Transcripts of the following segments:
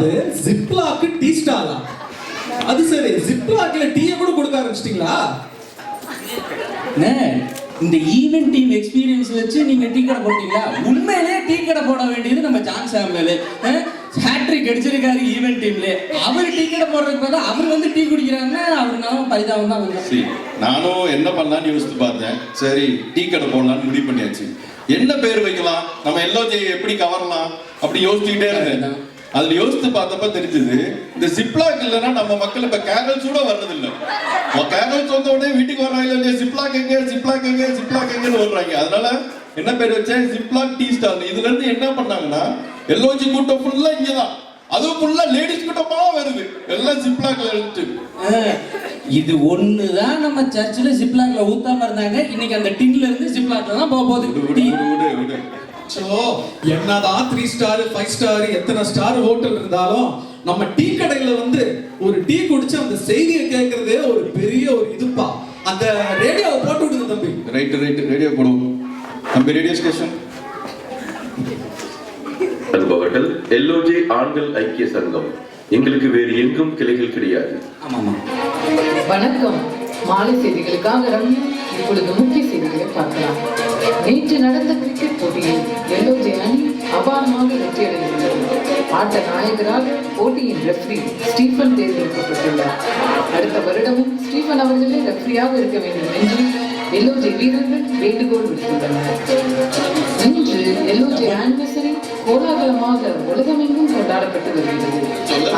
அது ஜிப்லாக்கு டீ ஸ்டாலா? அது சரி, ஜிப்லாக்ல டீயை கூட கொடுக்க ஆரம்பிச்சிட்டீங்களா? இந்த ஈவென்ட் டீம் எக்ஸ்பீரியன்ஸ் வச்சு நீங்க டீ கடை போட்டீங்களா? உண்மையிலே டீ கடை போட வேண்டியது நம்ம ஜான் சாமுவேல். ஹேட்ரிக் அடிச்சிருக்காரு ஈவென்ட் டீம்ல. அவர் டீ கடை போடுறதுக்கு பதிலா அவர் வந்து டீ குடிக்கிறாங்கன்னா அவருனாலும் பரிதாபம் தான் வரும். சரி, நானும் என்ன பண்ணலாம்னு யோசித்து பார்த்தேன். சரி, டீ கடை போடலாம்னு முடிவு பண்ணியாச்சு. என்ன பேர் வைக்கலாம், நம்ம எல்லோஜி எப்படி கவரலாம் அப்படி யோசிச்சுக்கிட்டே இருந்தேன். அதுல யோசித்து பார்த்தப்ப தெரிஞ்சது, இந்த ஜிப்லாக் இல்லைன்னா நம்ம மக்கள் இப்ப கேரல்ஸ் கூட வர்றது இல்லை. கேரல்ஸ் வந்த உடனே வீட்டுக்கு வர்றாங்க இல்லையா, ஜிப்லாக் எங்க ஜிப்லாக் எங்க ஜிப்லாக் எங்கன்னு வர்றாங்க. அதனால என்ன பேர் வச்சேன், ஜிப்லாக் டீ ஸ்டால். இதுல இருந்து என்ன பண்ணாங்கன்னா எல்லோஜி கூட்டம் ஃபுல்லா இங்கதான், அதுவும் ஃபுல்லா லேடிஸ் கூட்டமா வருது, எல்லாம் ஜிப்லாக்ல எடுத்து. இது ஒண்ணுதான் நம்ம சர்ச்சில் ஜிப்லாக்ல ஊத்தாம இருந்தாங்க. இன்னைக்கு அந்த டின்ல இருந்து ஜிப்லாக்ல தான் போக போகுது. சோ என்னதான் 3 ஸ்டார் 5 ஸ்டார் எத்தனை ஸ்டார் ஹோட்டல் இருந்தாலும் நம்ம டீ கடையில வந்து ஒரு டீ குடிச்சு அந்த செய்தியை கேட்கறதே ஒரு பெரிய ஒரு இதுப்பா. அந்த ரேடியோவை போட்டு விடுங்க தம்பி. ரைட் ரேடியோ போடுவோம் தம்பி. ரேடியோ ஸ்டேஷன் அன்பவர்கள், எல்ஓஜி ஆண்கள் ஐக்கிய சங்கம். எங்களுக்கு வேறு எங்கும் கிளைகள் கிடையாது. வணக்கம். மாலை செய்திகளுக்காக ரம்யா. இப்பொழுது முக்கிய செய்திகளை பார்க்கலாம். நேற்று நடந்த கிரிக்கெட் போட்டியில் எல்ஓஜி அணி அபாரமாக வெற்றியடைந்துள்ளது. ஆட்ட நாயகராக போட்டியின் ரெஃப்ரி ஸ்டீஃபன் தேர்ந்தெடுக்கப்பட்டுள்ளார். அடுத்த வருடமும் ஸ்டீஃபன் அவர்களே ரெஃப்ரியாக இருக்க வேண்டும் என்று எல்ஓஜி வீரர்கள் வேண்டுகோள் விடுத்துள்ளனர். இன்று எல்ஓஜி ஆனிவர்சரி கோலாகலமாக உலகமெங்கும் கொண்டாடப்பட்டு வருகிறது.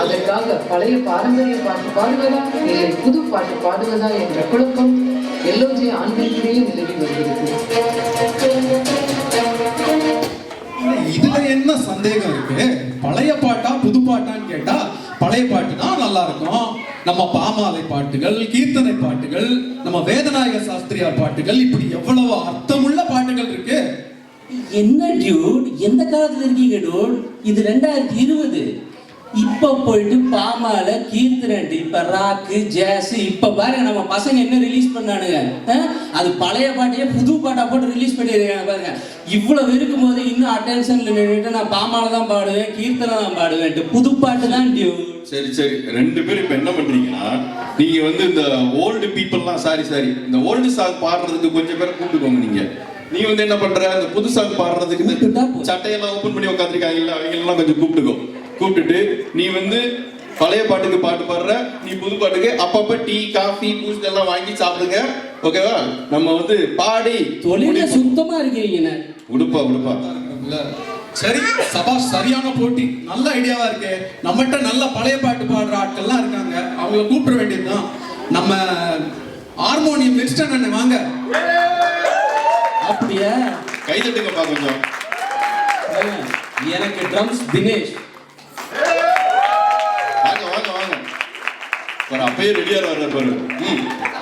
அதற்காக பழைய பாரம்பரிய பாட்டு பாடுவதா இல்லை புது பாட்டு பாடுவதா என்ற குழப்பம் எல்ஓஜி ஆண்களுக்கிடையே நிலவி வருகிறது. இதுல என்ன சந்தேகம் இருக்கு? பழைய பாட்டா புது பாட்டான்னு கேட்டா பழைய பாட்டு தான் நல்லா இருக்கும். நம்ம பாமாலை பாட்டுகள், கீர்த்தனை பாட்டுகள், நம்ம வேதநாயக சாஸ்திரியார் பாட்டுகள், இப்படி எவ்வளவு அர்த்தமுள்ள பாட்டுகள் இருக்கு. என்ன டியூட், எந்த காலத்துல இருக்கீங்க டியூட்? இது 2020. இப்ப போயிட்டு பாமால கீர்த்தனை, இப்ப ராக்கு ஜாஸ், இப்ப பாருங்க நம்ம பசங்க என்ன ரிலீஸ் பண்ணானுங்க. அது பழைய பாட்டையே புது பாட்டா போட்டு ரிலீஸ் பண்ணிருக்காங்க பாருங்க. இவ்வளவு இருக்கும்போது இன்னும் அட்டென்ஷன்ல நின்றுட்டு நான் பாமால தான் பாடுவேன், கீர்த்தனை தான் பாடுவேன், புது பாட்டு தான் டியூட். சரி, ரெண்டு பேரும் இப்ப என்ன பண்றீங்கன்னா, நீங்க வந்து இந்த ஓல்டு பீப்புள்லாம் சாரி இந்த ஓல்டு சாங் பாடுறதுக்கு கொஞ்சம் பேரை கூப்பிட்டுக்கோங்க. நீ வந்து என்ன பண்ற, இந்த புது சாங் பாடுறதுக்கு இந்த சட்டையெல்லாம் ஓபன் பண்ணி உட்காந்துருக்காங்கல்ல, அவங்க எல்லாம் கொஞ்சம் கூப்பிட்டுட்டு நீ வந்து பழைய பாட்டுக்கு பாட்டு பாடுற, நீ புது பாட்டுக்கு அப்பப்ப டீ காஃபி பூஸ்ட் எல்லாம் வாங்கி சாப்பிடுங்க. ஓகேவா? நம்ம வந்து பாடி தொழில சுத்தமா இருக்கீங்க. உடுப்பா சரி, சபாஷ், சரியான போட்டி, நல்ல ஐடியாவா இருக்கு. நம்மகிட்ட நல்ல பழைய பாட்டு பாடுற ஆட்கள்லாம் இருக்காங்க, அவங்கள கூப்பிட வேண்டியதுதான். நம்ம ஹார்மோனியம் மிஸ்டர் அண்ணன் வாங்க. அப்படியா? கை தட்டுங்கப்பா கொஞ்சம். எனக்கு ட்ரம்ஸ் தினேஷ். வாங்க ஒரு அப்பயே ரெடியா வர்ற பாரு.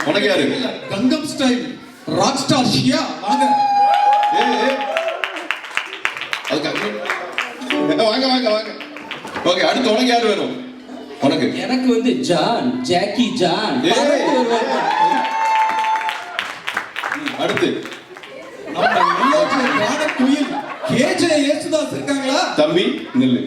உனக்கு யாரு? கங்கம் ஸ்டைல் ராக் ஸ்டார் ஷியா வாங்க. வாங்க. ஓகே, அடுத்து உனக்கு யாரு வேணும்? உனக்கு? எனக்கு வந்து ஜாக்கி ஜான். அடுத்து கேஜே யேசுதாஸ் இருக்காங்களா? தம்பி நில்லு.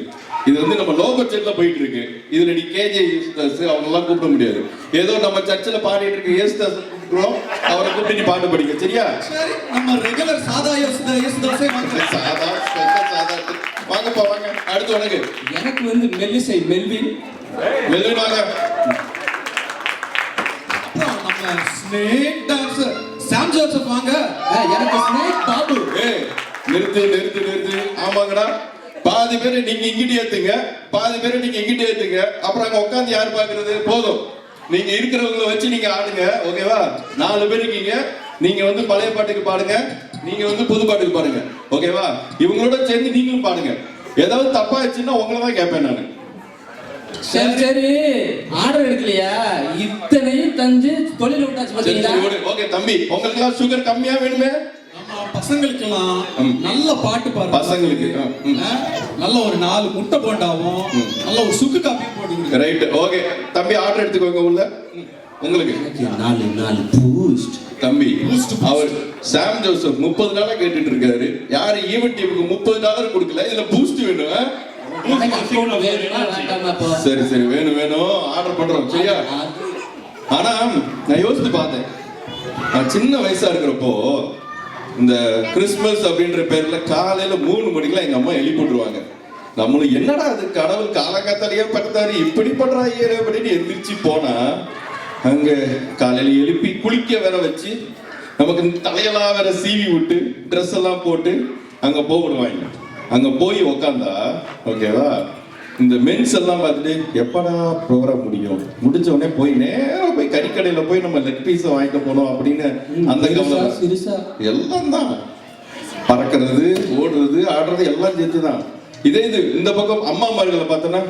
இது வந்து நம்ம லோ பட்ஜெட்ல போயிட்டு இருக்கு. இதுல நீ கேஜே யேசுதாஸ் அவங்க எல்லாம் கூப்பிட முடியாது. ஏதோ நம்ம சர்ச்சில் பாடிட்டு இருக்க யேசுதாஸ் கூப்பிடுறோம், அவரை கூப்பிட்டு நீ பாட்டு படிக்க. சரியா? சரி, நம்ம ரெகுலர் சாதா யேசுதாஸே வாங்க. சாதா வாங்கப்பா வாங்க. அடுத்து உனக்கு? எனக்கு வந்து மெல்லிசை மெல்வின் வாங்க. நம்ம ஸ்னேக் டான்சர் சாம் ஜோசப் வாங்க. எனக்கு ஸ்னேக் பாபு. நிறுத்து. ஆமாங்கடா, பாதி பேரை நீங்க இங்கிட்டு ஏத்துங்க, பாதி பேரை நீங்க இங்கிட்டு ஏத்துங்க. அப்புறம் அங்க உட்காந்து யார் பாக்குறது? போதும், நீங்க இருக்கிறவங்களை வச்சு நீங்க ஆடுங்க. ஓகேவா? 4 பேர் இருக்கீங்க. நீங்க வந்து பழைய பாட்டுக்கு பாடுங்க, நீங்க வந்து புது பாட்டுக்கு பாடுங்க. ஓகேவா? இவங்களோட சேர்ந்து நீங்களும் பாடுங்க. ஏதாவது தப்பா ஆச்சுன்னா உங்களை தான் கேட்பேன் நான். சரி, ஆர்டர் எடுக்கலையா? இத்தனையும் தஞ்சு தொழில் விட்டாச்சு பாத்தீங்களா? ஓகே தம்பி, உங்களுக்கு எல்லாம் சுகர் கம்மியா வேணுமே? பசங்களுக்கெல்லாம் நல்ல பாட்டு பாடுற பசங்களுக்கு நல்ல ஒரு 4 முட்டை போண்டாவும் நல்ல ஒரு சுக்கு காப்பியும் போடுங்க. ரைட், ஓகே தம்பி, ஆர்டர் எடுத்துக்கோங்க. உள்ள உங்களுக்கு 4 பூஸ்ட். தம்பி, அவர் சாம் ஜோசப் 30 நாளா கேட்டுட்டு இருக்காரு. யாரு ஈவென்ட் டீமுக்கு $30 கொடுக்கல, இதுல பூஸ்ட் வேணும். எனக்கு account வேணுமா வேண்டாமா இப்போ? சரி சரி, வேணும் வேணும், ஆர்டர் பண்றோம் சரியா. ஆனா நான் யோசித்து பார்த்தேன், நான் சின்ன வயசா இருக்கிறப்போ இந்த கிறிஸ்மஸ் அப்படின்ற பேர்ல காலையில 3 மணிக்கெல்லாம் எங்க அம்மா எழுப்பி விட்டுருவாங்க. நம்மளும் என்னடா அது கடவுள் காலங்காத்தாலேயே படுத்தாரு இப்படி பண்றாங்க அப்படின்னு எந்திரிச்சு போனா அங்க காலையில எழுப்பி குளிக்க வேற வச்சு நமக்கு தலையெல்லாம் வேற சீவி விட்டு ட்ரெஸ் எல்லாம் போட்டு அங்க போடுவாங்க. அங்க போய் உக்காந்தா ஓகேவா, இந்த மென்ஸ் எல்லாம் பார்த்துட்டு எப்படா ப்ரோக்ராம் முடிஞ்ச உடனே போய் நேரா போய் கறிக்கடையில போய் நம்ம லெக் பீஸை வாங்கிட்டு போனோம் அப்படின்னு அந்த கவலை எல்லாம் தான். பறக்கிறது, ஓடுறது, ஆடுறது எல்லாம் சேர்த்து தான். இதே இது இந்த பக்கம் அம்மாமார்களை பார்த்தோன்னா,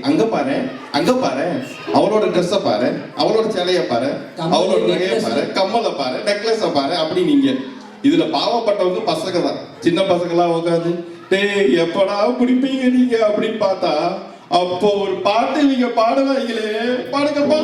அங்க பாரு அங்க பாரு, அவளோட ட்ரெஸ்ஸை பாரு, அவளோட சேலைய பாரு, அவளோட நகையை பாரு, கம்மலை பாரு, நெக்லஸை பாரு அப்படி. நீங்க இதுல பாவப்பட்டவங்க பசங்க தான், சின்ன பசங்களாம் உட்காந்து டேய் எப்படா பிடிப்பீங்க நீங்க அப்படின்னு பார்த்தா அப்போ ஒரு பாட்டு நீங்க பாடுவாங்களே, பாடுங்கப்பா.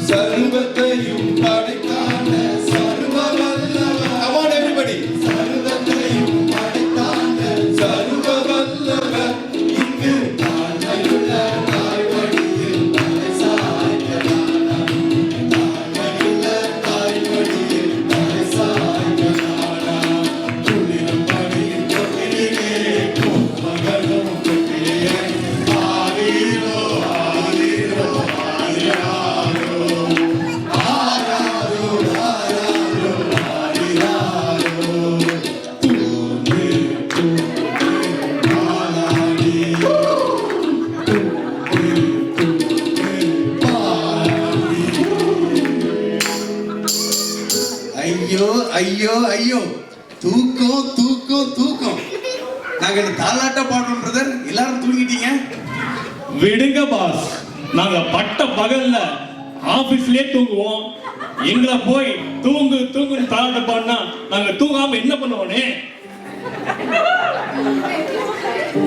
சர்வத்தையும் படைத்தான சர்வ வல்லவர். Come on everybody. சர்வத்தையும் படைத்தான சர்வ வல்லவர். இங்கு தாழ்மையுள்ள தாய்வடியில் தலை சாய்க்கிறானாம். தாழ்மையுள்ள தாய்வடியில் தலை சாய்க்கிறானாம். துளிரும் பணியின் தொட்டிலே மகளும் தொட்டிலே ஆரீரோ ஆரீரோ ஆரீரோ. ஐயோ ஐயோ ஐயோ, தூக்கம் தூக்கம் தூக்கம். நாங்க இந்த தாலாட்ட பாடுறோம் பிரதர், எல்லாரும் தூங்கிட்டீங்க. விடுங்க பாஸ், நாங்க பட்ட பகல்ல ஆபீஸ்லயே தூங்குவோம். எங்களை போய் தூங்கு தூங்குன்னு தாளாட்ட பாடினா நாங்க தூங்காம என்ன பண்ணுவோனே.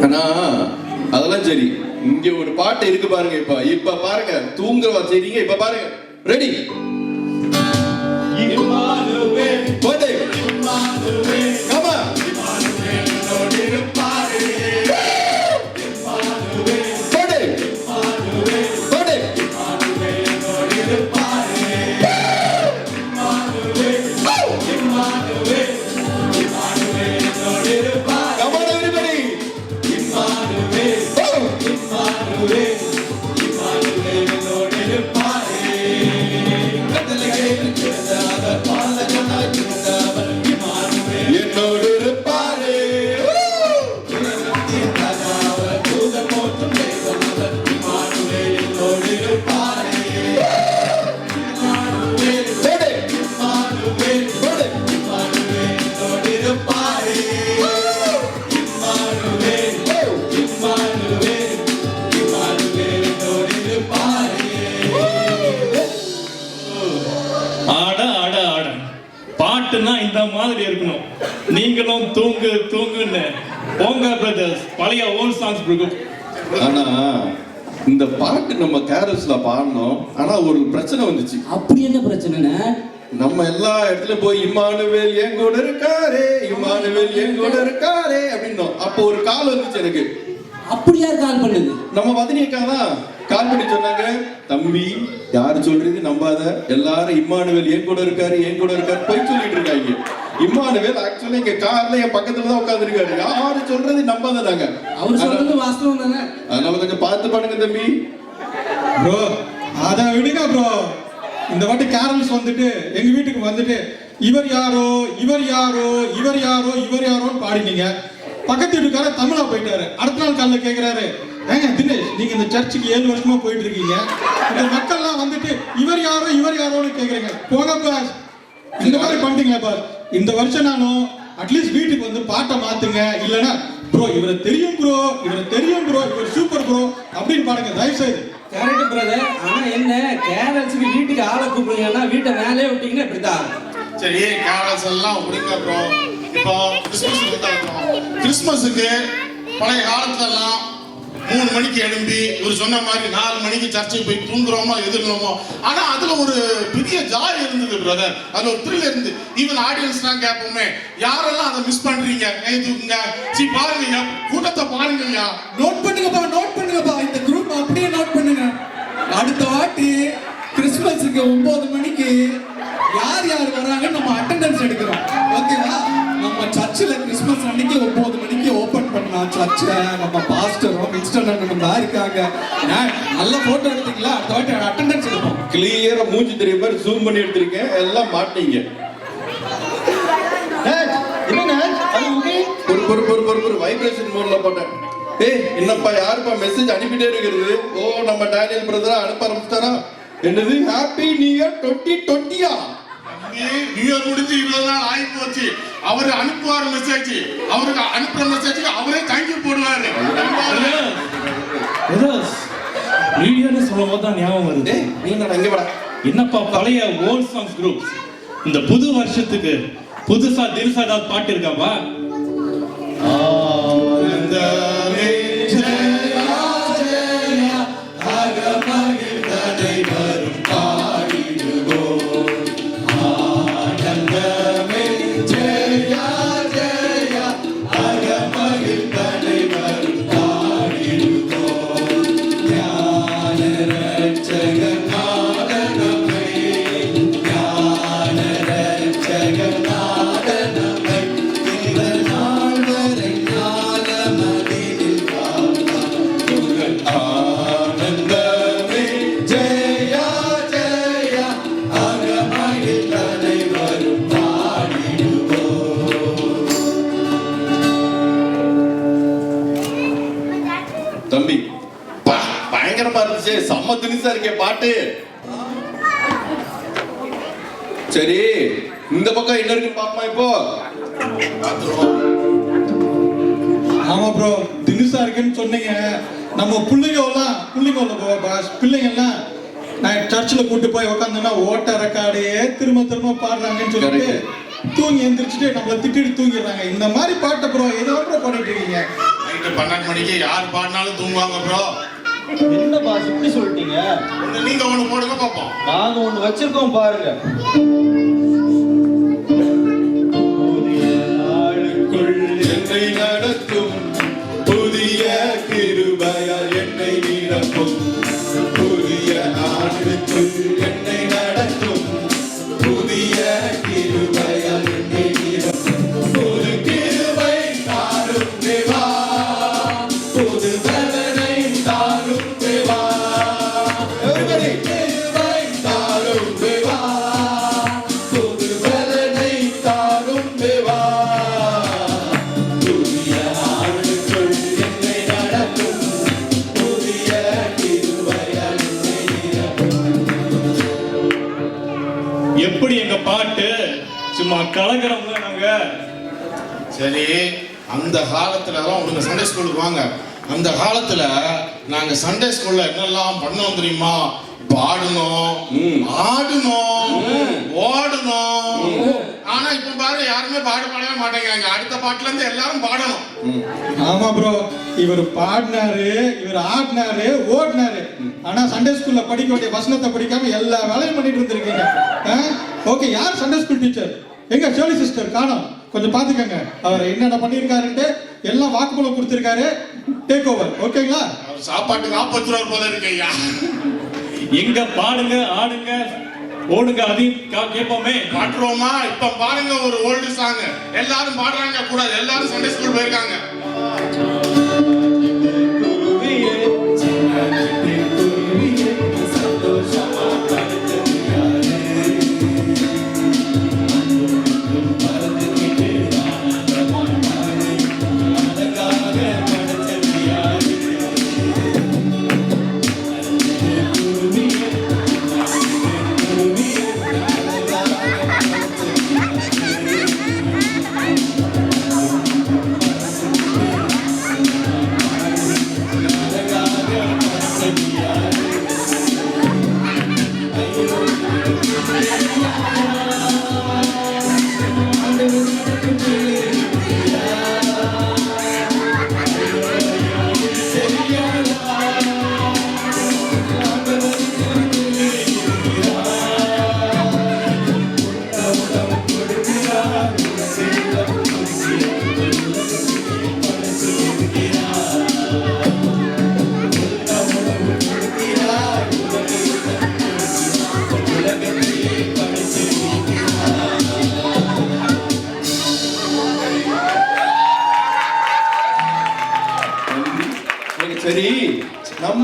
ஆனா அதெல்லாம் சரி, இங்க ஒரு பாட்டு இருக்கு பாருங்க. இப்ப பாருங்க, தூங்குறவா சரிங்க. இப்ப பாருங்க, ரெடி போட்டு come on. என்னோடு இருப்பாரே. ஆட ஆட ஆட பாட்டுனா இந்த மாதிரி இருக்கணும். நீங்களும் தூங்கு தூங்குன்னு போங்க பிரதர்ஸ், பழைய ஓல்ட் சாங்ஸ் இருக்கும். ஆனா இந்த பாட்டு நம்ம கேரல்ஸ்ல பாடணும். ஆனா ஒரு பிரச்சனை வந்துச்சு. அப்படி என்ன பிரச்சனைனா, நம்ம எல்லா இடத்துல போய் இம்மானுவேல் என் கூட இருக்காரே, இம்மானுவேல் என் கூட இருக்காரே அப்படின்னோம். அப்போ ஒரு கால் வந்துச்சு எனக்கு. அப்படி யார் கால் பண்ணுது? நம்ம வதனி அக்கா தான் கால் பண்ணி சொன்னாங்க, தம்பி யாரு சொல்றது நம்பாத, எல்லாரும் இம்மானுவேல் என் கூட இருக்காரு என் கூட இருக்காரு போய் சொல்லிட்டு இருக்காங்க. இம்மானுவேல் ஆக்சுவலி இங்க கார்ல என் பக்கத்துல தான் உட்கார்ந்து இருக்காரு. யாரு சொல்றது நம்பாதனாங்க. அவர் சொல்றது வாஸ்தவம் தானே. அதனால கொஞ்சம் பார்த்து பண்ணுங்க தம்பி. ப்ரோ அத விடுங்க ப்ரோ. இந்த வாட்டி கேரல்ஸ் வந்துட்டு எங்க வீட்டுக்கு வந்துட்டு இவர் யாரோ இவர் யாரோ இவர் யாரோ இவர் யாரோன்னு பாடினீங்க. பக்கத்து வீட்டுக்கார தமிழா போயிட்டாரு. அடுத்த நாள் காலைல கேக்குறாரு, ஏங்க தினேஷ் நீங்க இந்த சர்ச்சுக்கு 7 வருஷமா போயிட்டு இருக்கீங்க, இந்த மக்கள்லாம் வந்துட்டு இவர் யாரோன்னு கேக்குறீங்க, போங்க பாஸ். இந்த மாதிரி பண்ணிட்டீங்களா பாஸ்? இந்த வருஷம் நானும் அட்லீஸ்ட் வீட்டுக்கு வந்து பாட்டை மாத்துங்க, இல்லைன்னா ப்ரோ இவரை தெரியும் ப்ரோ இவர் சூப்பர் ப்ரோ அப்படின்னு பாடுங்க தயவு செய்து. Correct brother. ஆனா என்ன, கேரல்ஸுக்கு வீட்டுக்கு ஆளை கூப்பிடுங்கன்னா வீட்டை மேலே விட்டீங்கன்னா இப்படிதான். சரி கேரல்ஸ் எல்லாம் விடுங்க ப்ரோ. இப்போ கிறிஸ்மஸ் கிறிஸ்மஸுக்கு பழைய காலத்துலலாம் 3 மணிக்கு எழும்பி இவர் சொன்ன மாதிரி 4 மணிக்கு சர்ச்சைக்கு போய் தூங்குறோமோ எதிர்னோமோ, ஆனா அதுல ஒரு பெரிய ஜாய் இருந்தது பிரதர். அதுல ஒரு த்ரில் இருந்து. ஈவன் ஆடியன்ஸ் தான் கேட்போமே, யாரெல்லாம் அதை மிஸ் பண்றீங்க கை தூக்குங்க. சரி பாருங்க, கூட்டத்தை பாருங்கய்யா. நோட் பண்ணுங்கப்பா, இந்த குரூப் அப்படியே நோட் பண்ணுங்க. அடுத்த வாட்டி கிறிஸ்துமஸுக்கு 9 மணிக்கு யார் வராங்க நம்ம அட்டெண்டன்ஸ் எடுக்கிறோம். ஓகேவா? நம்ம சர்ச்சில் கிறிஸ்துமஸ் அன்னைக்கு 9 மணிக்கு ஓபன் பண்ணலாம் சர்ச்சை. நம்ம பாஸ்டரும் மினிஸ்டரும் தான் இருக்காங்க. நல்ல போட்டோ எடுத்தீங்களா? அடுத்த வாட்டி அட்டெண்டன்ஸ் எடுப்போம். கிளியரா மூஞ்சி தெரிய மாதிரி ஜூம் பண்ணி எடுத்திருக்கேன். எல்லாம் மாட்டீங்க. ஒரு வைப்ரேஷன் மோட்ல போட்டேன். ஏய் என்னப்பா, யாருப்பா மெசேஜ் அனுப்பிட்டே இருக்கிறது? ஓ, நம்ம டேனியல் பிரதரா அனுப்ப ஆரம்பிச்சிட்டாரா? என்னது ஹாப்பி நியூ இயர் 2020யா? நியூ இயர் முடிஞ்சு 20 நாள் ஆகி போச்சு. அவரு அனுப்புவார் மெசேஜ், அவருக்கு அனுப்புற மெசேஜ்க்கு அவரே தேங்க்யூ போடுவாரு. மீடியான்னு சொல்லும் போது தான் ஞாபகம் வருது. நீ இங்க வாடா. என்னப்பா பழைய ஓல்ட் சாங்ஸ் குரூப் இந்த புது வருஷத்துக்கு புதுசா தில்சா ஏதாவது பாட்டு இருக்காப்பா? தம்பி, பயங்கரமா இருந்துச்சு. செம்ம திணிசா இருக்கே பாட்டு. சரி, இந்த பக்கம் என்ன இருக்கு பாப்பா இப்போ. ஆமா ப்ரோ, தினுசா இருக்குன்னு சொன்னீங்க. நம்ம பிள்ளைங்க எல்லாம் நான் சர்ச்சில் கூட்டு போய் உட்காந்தோம்னா ஓட்ட ரெக்கார்டே திரும்ப பாடுறாங்கன்னு சொல்லிட்டு தூங்கி எந்திரிச்சுட்டு நம்மளை திட்டிட்டு தூங்கிடுறாங்க. இந்த மாதிரி பாட்டை ப்ரோ ஏதோ பாடிட்டு இருக்கீங்க. நைட்டு 12 மணிக்கு யார் பாடினாலும் தூங்குவாங்க ப்ரோ. என்ன பாஸ் இப்படி சொல்லிட்டீங்க? நீங்க ஒண்ணு போடுங்க பாப்போம். நாங்க ஒண்ணு வச்சிருக்கோம் பாருங்க. என்னை நடத்தும் புதிய கிருபையால் என்னை நிரப்பும். புதிய ஆண்டுக்குள் என்னை நடத்தும் புதிய கிருபையால் என்னை நிரப்பும். புது கிருபை தாரும் தேவா, புது பலனை தாரும் தேவா. கிருபை தாரும் தேவா, புது பலனை தாரும் தேவா. எப்படி எங்க பாட்டு சும்மா கலக்கிறோம்ல நாங்க. சரி, அந்த காலத்துல தான் உங்க சண்டே ஸ்கூலுக்கு வாங்க. அந்த காலத்துல நாங்க சண்டே ஸ்கூல்ல என்னெல்லாம் பண்ணோம் தெரியுமா? பாடணும், ஆடணும், ஓடணும். ஆனா இப்ப பாரு, யாருமே பாடவே மாட்டேங்கிறாங்க. அடுத்த பாட்டுல இருந்து எல்லாரும் பாடணும். ஆமா ப்ரோ, இவர் பாடினாரு, இவர் ஆடினாரு, ஓடினாரு. ஆனா சண்டே ஸ்கூல்ல படிக்க வேண்டிய வசனத்தை படிக்காம எல்லா வேலையும் பண்ணிட்டு இருந்திருக்கீங்க. ஓகே, யார் சண்டே ஸ்கூல் டீச்சர்? எங்க ஷோலி சிஸ்டர் காணோம். கொஞ்சம் பாத்துக்கங்க அவர் என்னென்ன பண்ணிருக்காருன்ட்டு. எல்லாம் வாக்குமூலம் கொடுத்திருக்காரு. Take over. ஓகேங்களா? அவர் சாப்பாட்டுக்கு ஆப்பத்துறாரு போல இருக்கு ஐயா. எங்க பாடுங்க, ஆடுங்க, ஓடுங்க, அதையும் கேட்போமே. பாட்டுருவோமா? இப்ப பாருங்க, ஒரு ஓல்டு சாங் எல்லாரும் பாடுறாங்க கூடாது. எல்லாரும் சண்டே ஸ்கூல் போயிருக்காங்க.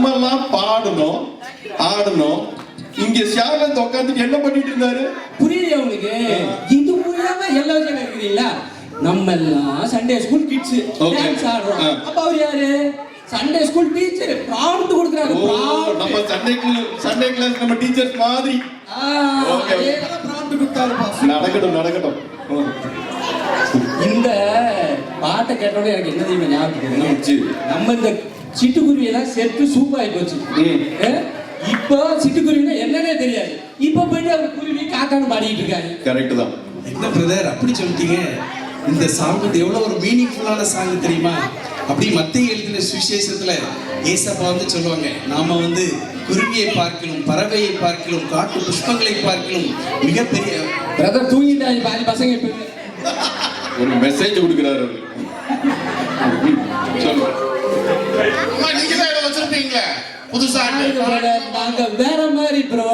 நம்ம எல்லாம் பாடணும் ஆடணும். இங்க ஷாலந்த் உட்காந்துட்டு என்ன பண்ணிட்டு இருந்தாரு? புரியலையா உங்களுக்கு? இது புரியாம எல்லா விஷயம் இருக்கிறீங்களா? நம்ம எல்லாம் சண்டே ஸ்கூல் கிட்ஸ் டான்ஸ் ஆடுறோம். அப்ப அவர் யாரு? Sunday school teacher. ப்ராம்ப்ட் கொடுக்குறாங்க. நம்ம சண்டே கிளாஸ் நம்ம டீச்சர்ஸ் மாதிரி. ஓகே, ப்ராம்ப்ட் கொடுத்தாரு பாஸ். நடக்கட்டும். இந்த பாட்டை கேட்டோட எனக்கு என்ன தெரியுமா ஞாபகம்? நம்ம இந்த சிட்டுக்குருவியெல்லாம் செத்து சூப்பாகி போச்சு. இப்போ சிட்டுக்குருவினா என்னன்னே தெரியாது. இப்போ போயிட்டு அவர் குருவி காக்கான்னு பாடிட்டு இருக்காரு. கரெக்ட் தான். என்ன பிரதர் அப்படி சொல்லிட்டீங்க? இந்த சாங் எவ்வளவு ஒரு மீனிங்ஃபுல்லான சாங் தெரியுமா? அப்படி மத்திய எழுதின சுவிசேஷத்துல ஏசப்பா வந்து சொல்லுவாங்க, நாம வந்து குருவியை பார்க்கலும் பறவையை பார்க்கலும் காட்டு புஷ்பங்களை பார்க்கலும் மிகப்பெரிய. பிரதர் தூங்கிட்டாங்க பாதி பசங்க. இப்போ ஒரு மெசேஜ் கொடுக்குறாரு. நீங்க தான் வச்சிருப்பீங்க புதுசா. நாங்க வேற மாதிரி ப்ரோ.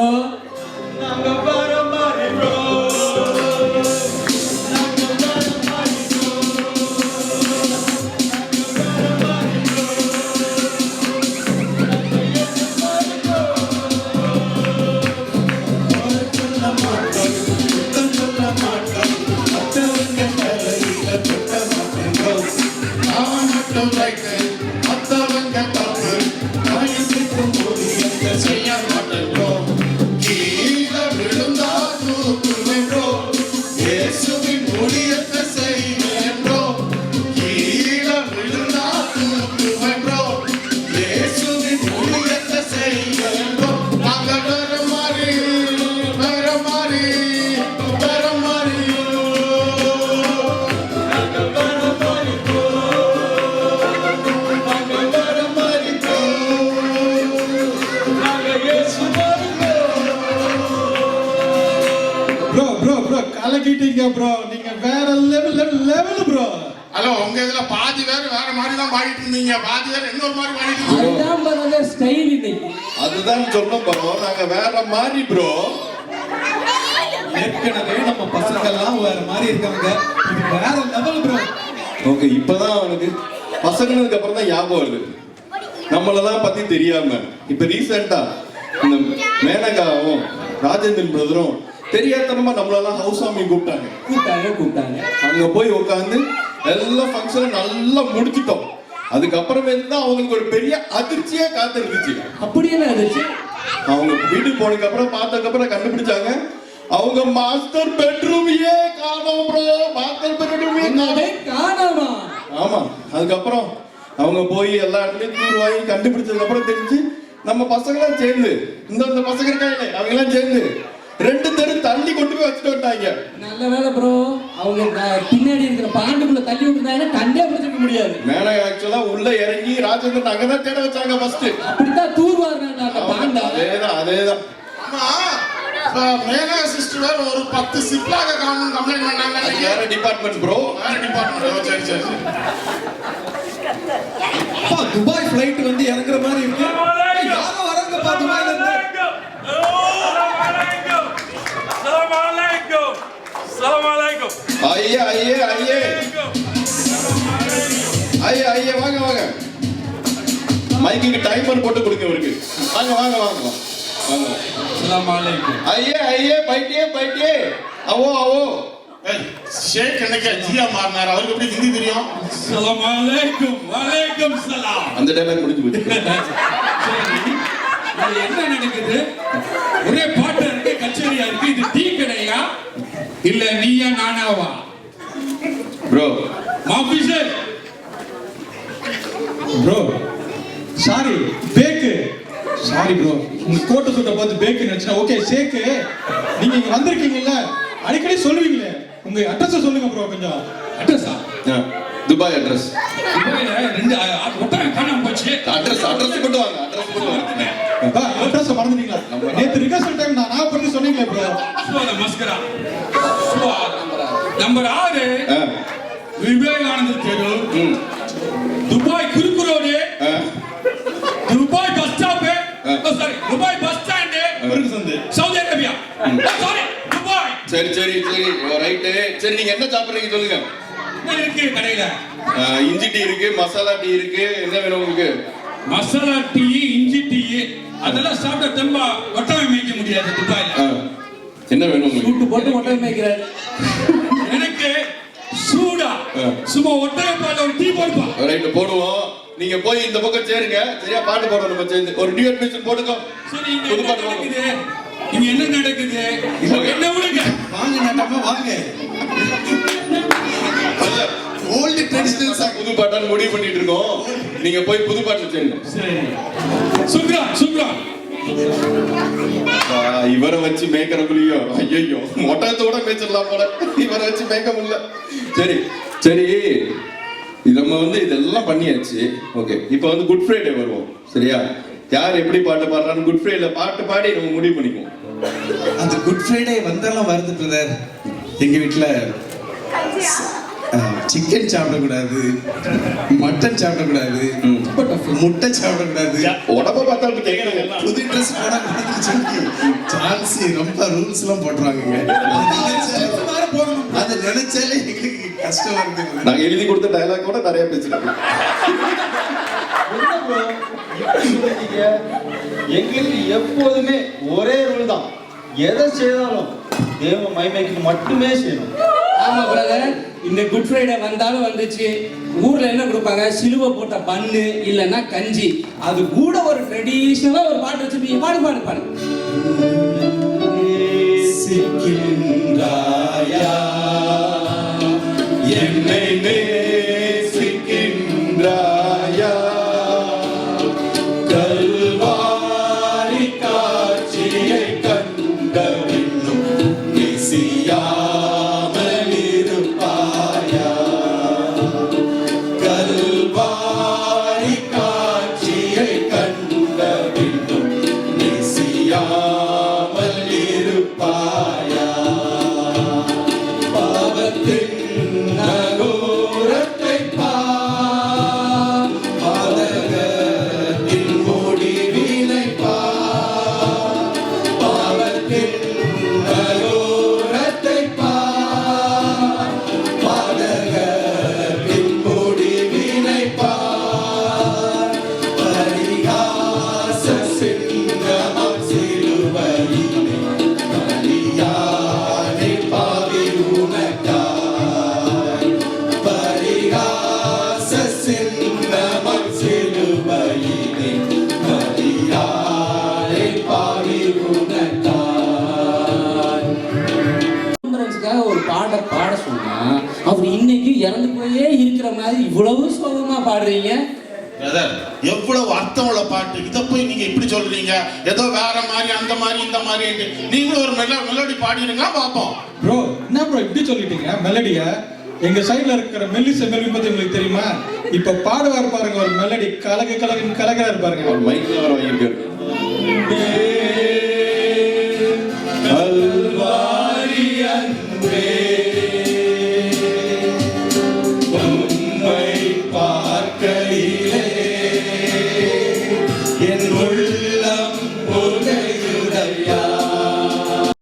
கலக்கிட்டீங்க ப்ரோ. நீங்க வேற லெவல் ப்ரோ. ஹலோ, உங்க இதுல பாதி வேற மாதிரி தான் பாடிட்டு இருந்தீங்க, பாதி வேற இன்னொரு மாதிரி பாடிட்டு இருந்தீங்க. ஸ்டைல் இன்னைக்கு அதுதான் சொல்ல போறோம். நாங்க வேற மாதிரி ப்ரோ. ஏற்கனவே நம்ம பசங்க எல்லாம் வேற மாதிரி இருக்காங்க. இது வேற லெவல் ப்ரோ. ஓகே, இப்பதான் அவனுக்கு பசங்களுக்கு அப்புறம் தான் ஞாபகம் வருது. நம்மளெல்லாம் பத்தி தெரியாம இப்ப ரீசெண்டா இந்த மேனகாவும் ராஜேந்திரன் பிரதரும் தெரியாதனமா நம்மளெல்லாம் ஹவுஸ் வார்மிங் கூப்பிட்டாங்க. அங்க போய் உட்காந்து எல்லா ஃபங்க்ஷனும் நல்லா முடிச்சிட்டோம். அதுக்கப்புறமே தான் அவங்களுக்கு ஒரு பெரிய அதிர்ச்சியா காத்திருந்துச்சு. அப்படி என்ன அதிர்ச்சி? அவங்க வீட்டுக்கு போனதுக்கு அப்புறம் பார்த்ததுக்கு கண்டுபிடிச்சாங்க, அவங்க மாஸ்டர் பெட்ரூமையே காணோம் ப்ரோ. மாஸ்டர் பெட்ரூமையே காணோமா? ஆமா. அதுக்கப்புறம் அவங்க போய் எல்லா இடத்துலயும் தூர் வாங்கி கண்டுபிடிச்சதுக்கு அப்புறம் தெரிஞ்சு நம்ம பசங்களாம் சேர்ந்து இந்த பசங்க இருக்காங்க அவங்க எல்லாம் சேர்ந்து 2 தெரு தள்ளி கொண்டு போய் வச்சுட்டு வந்தாங்க. நல்ல வேலை ப்ரோ. அவங்க பின்னாடி இருக்கிற பாண்டுக்குள்ள தள்ளி விட்டுருந்தாங்கன்னா கண்டே பிடிச்சிக்க முடியாது. மேனகா ஆக்சுவலா உள்ள இறங்கி ராஜேந்திரன் அங்கதான் தேட வச்சாங்க ஃபர்ஸ்ட். அப்படித்தான் தூர் வாருங்க அந்த பாண்டா. அதேதான். ஆமா, மேனகா சிஸ்டர் ஒரு 10 சிப்லாக கம்ப்ளைண்ட் பண்ணாங்க. அது வேற டிபார்ட்மெண்ட் ப்ரோ. வேற டிபார்ட்மெண்ட். சரி. துபாய் ஃளைட் வந்து இறங்குற மாதிரி இருக்கு. யாரோ வராங்கப்பா துபாய்ல இருந்து. ஐயே வாங்க. மைக்குக்கு டைமர் போட்டு கொடுங்க இவருக்கு. வாங்க. ஐயே பைட்டியே. அவோ. ஷேக் என்னைக்கு ஜியா மாறினார், அவருக்கு எப்படி ஹிந்தி தெரியும்? அஸ்ஸலாமு அலைக்கும். வலைக்கும் சலாம். அந்த டைலாக் முடிஞ்சு போச்சு. இது என்ன நடக்குது? ஒரே பாட்டு இருக்கு, கச்சேரியா இருக்கு. இது டீ கடையா இல்ல நீயா நானாவா? ப்ரோ ஆபீசர் ப்ரோ சாரி பேக்கு. சாரி ப்ரோ, உங்க கோட்டை சுட்ட பார்த்து பேக்கு நினைச்சா. ஓகே ஷேக்கு, நீங்க இங்க வந்திருக்கீங்கல்ல, அடிக்கடி சொல்லுவீங்களே, உங்க அட்ரஸ் சொல்லுங்க ப்ரோ. கொஞ்சம் அட்ரஸா? Dubai address. துபாயில 2 ஒட்டகம் காணாம போச்சு. அட்ரஸ் கொண்டு வாங்க. அட்ரஸ் மறந்துட்டீங்களா? நேத்து ரிகர்சல் டைம் நான் பண்ணி சொன்னீங்களே ப்ரோ. சுவாத மஸ்கரா. நம்பர் 6 விவேகானந்தர் தெரு, துபாய் குறுக்கு road, Dubai bus stop, sorry Dubai bus stand, குறுக்கு சந்து, சவுதி அரேபியா. Sorry Dubai. சரி ரைட். சரி, நீங்க என்ன சாப்பிடுறீங்க சொல்லுங்க. என்ன இருக்கு கடையில? இஞ்சி டீ இருக்கு, மசாலா டீ இருக்கு. என்ன வேணும் உங்களுக்கு? மசாலா டீ, இஞ்சி டீ அதெல்லாம் சாப்பிட்ட தெம்பா ஒட்டவை மேய்க்க முடியாது துபாயில. என்ன வேணும் உங்களுக்கு? சூட்டு போட்டு ஒட்டவை மேய்க்கிறாரு. எனக்கு சூடா சும்மா ஒட்டவை பால் ஒரு டீ போடுப்பா. ரைட் போடுவோம். நீங்க போய் இந்த பக்கம் சேருங்க. சரியா பாட்டு போடுறோம் நம்ம சேர்ந்து. ஒரு டியூட் மியூசிக் போடுங்க. சரி இங்க என்ன நடக்குது? இங்க என்ன நடக்குது? என்ன விடுங்க. வாங்க நாட்டாம வாங்க. ஓல்டு ட்ரெடிஷனல் சாங் புது பாட்டான்னு முடிவு பண்ணிட்டு இருக்கோம். நீங்க போய் புது பாட்டு சேருங்க. சரி. சுக்ரா சுக்ரா. இவரை வச்சு மேய்க்கிறக்குள்ளயோ ஐயோ மொட்டத்தோட மேய்ச்சிடலாம் போல. இவரை வச்சு மேய்க்க முடியல. சரி சரி நம்ம வந்து இதெல்லாம் பண்ணியாச்சு. ஓகே இப்போ வந்து குட் ஃப்ரைடே வருவோம். சரியா? யார் எப்படி பாட்டு பாடுறான்னு குட் ஃப்ரைடே பாட்டு பாடி நம்ம முடிவு பண்ணிக்குவோம். அந்த குட் ஃப்ரைடே வந்தாலும் வருது பிரதர். எங்க வீட்டுல சிக்கன் சாப்பிடக்கூடாது, மட்டன் சாப்பிடக்கூடாது, முட்டை சாப்பிடக்கூடாது, உடம்ப பார்த்தா கேட்கறது புது ட்ரெஸ் போட சான்சி ரொம்ப ரூல்ஸ் எல்லாம் போட்டுருவாங்க. அதை நினைச்சாலே எங்களுக்கு கஷ்டமா இருக்கு. நாங்க எழுதி கொடுத்த டயலாக் கூட நிறைய பேசிருக்கோம். எங்களுக்கு எப்போதுமே ஒரே ரூல் தான். எதை செய்தாலும் தேவ மகிமைக்கு மட்டுமே செய்யணும். ஆமா பிரதர், இந்த குட் ஃப்ரைடே வந்தாலும் வந்துச்சு. ஊர்ல என்ன கொடுப்பாங்க? சிலுவை போட்ட பண்ணு இல்லைன்னா கஞ்சி. அது கூட ஒரு ட்ரெடிஷ்னலா ஒரு பாட்டு வச்சிருப்பீங்க. பாடு பாடு பாடு. நேசிக்கின்றாயா என்னை நேசிக்கின்றாயா கல்வாரி காட்சியை கண்ட பின்னும் நேசியாமல் இருப்பாயா கல்வாரி காட்சியை கண்ட பின்னும் நேசியாமல் இருப்பாயா பாவத்தின் நகோரத்தை பாதகத்தின் முடிவினை பாவத்தின் நகோரத்தை பாதகத்தின் முடிவினை பரிகாச சிங்கமாம் சிலுவையிலே பலியானை பாவி உனக்காய் பரிகாச சிங்கமாம் சிலுவையிலே பலியானை பாவி உனக்காய். கான்ஃபரன்ஸ்க்காக ஒரு பாட்டை பாட சொன்னா அவர் இன்னைக்கு இறந்து போயே இருக்கிற மாதிரி இவ்வளவு சோகமா பாடுறீங்க. பிரதர், எவ்வளவு அர்த்தமுள்ள பாட்டு. இதை போய் நீங்க இப்படி சொல்றீங்க, ஏதோ வேற மாதிரி அந்த மாதிரி இந்த மாதிரி. நீங்களும் ஒரு மெலோடி பாடிடுங்க பாப்போம். ப்ரோ என்ன ப்ரோ இப்படி சொல்லிட்டீங்க மெலடிய? எங்க சைடுல இருக்கிற மெல்லிச மெல்வி பத்தி உங்களுக்கு தெரியுமா? இப்ப பாடுவார் பாருங்க ஒரு மெலடி கலக கலகன்னு கலகரா இருப்பாருங்க. அவர் மைக்ல வர வாங்கியிருக்காரு.